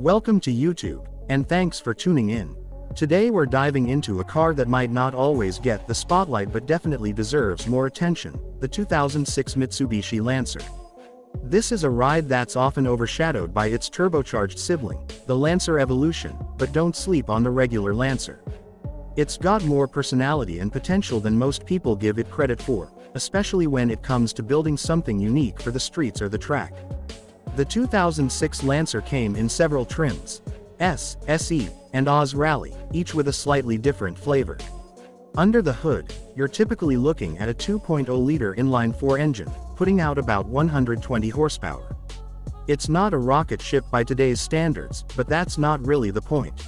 Welcome to YouTube, and thanks for tuning in. Today we're diving into a car that might not always get the spotlight but definitely deserves more attention, the 2006 Mitsubishi Lancer. This is a ride that's often overshadowed by its turbocharged sibling, the Lancer Evolution, but don't sleep on the regular Lancer. It's got more personality and potential than most people give it credit for, especially when it comes to building something unique for the streets or the track. The 2006 Lancer came in several trims: S, SE, and Oz Rally, each with a slightly different flavor. Under the hood, you're typically looking at a 2.0-liter inline-4 engine, putting out about 120 horsepower. It's not a rocket ship by today's standards, but that's not really the point.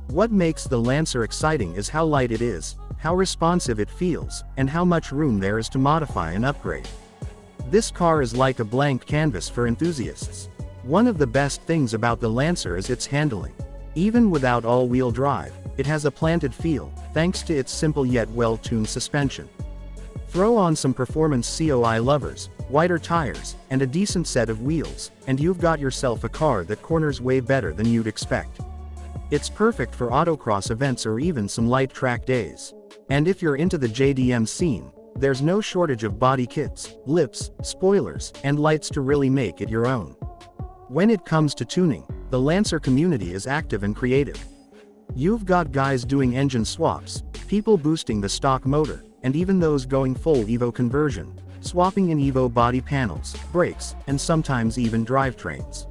What makes the Lancer exciting is how light it is, how responsive it feels, and how much room there is to modify and upgrade. This car is like a blank canvas for enthusiasts. One of the best things about the Lancer is its handling. Even without all-wheel drive, it has a planted feel, thanks to its simple yet well-tuned suspension. Throw on some performance COI lovers, wider tires, and a decent set of wheels, and you've got yourself a car that corners way better than you'd expect. It's perfect for autocross events or even some light track days. And if you're into the JDM scene, there's no shortage of body kits, lips, spoilers, and lights to really make it your own. When it comes to tuning, the Lancer community is active and creative. You've got guys doing engine swaps, people boosting the stock motor, and even those going full Evo conversion, swapping in Evo body panels, brakes, and sometimes even drivetrains.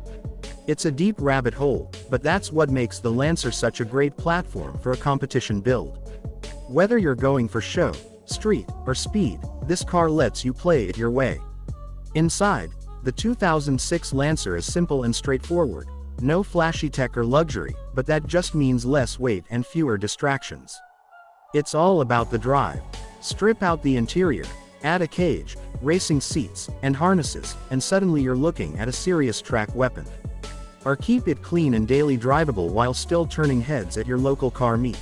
It's a deep rabbit hole, but that's what makes the Lancer such a great platform for a competition build. Whether you're going for show, street, or speed, this car lets you play it your way. Inside, the 2006 Lancer is simple and straightforward. No flashy tech or luxury, but that just means less weight and fewer distractions. It's all about the drive. Strip out the interior, add a cage, racing seats, and harnesses, and suddenly you're looking at a serious track weapon. Or keep it clean and daily drivable while still turning heads at your local car meet.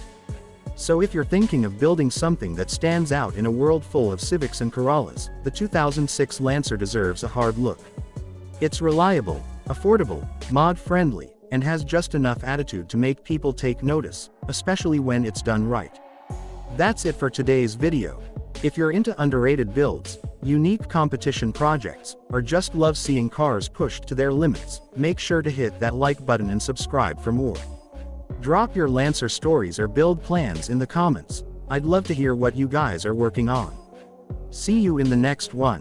So if you're thinking of building something that stands out in a world full of Civics and Corollas, the 2006 Lancer deserves a hard look. It's reliable, affordable, mod-friendly, and has just enough attitude to make people take notice, especially when it's done right. That's it for today's video. If you're into underrated builds, unique competition projects, or just love seeing cars pushed to their limits, make sure to hit that like button and subscribe for more. Drop your Lancer stories or build plans in the comments. I'd love to hear what you guys are working on. See you in the next one.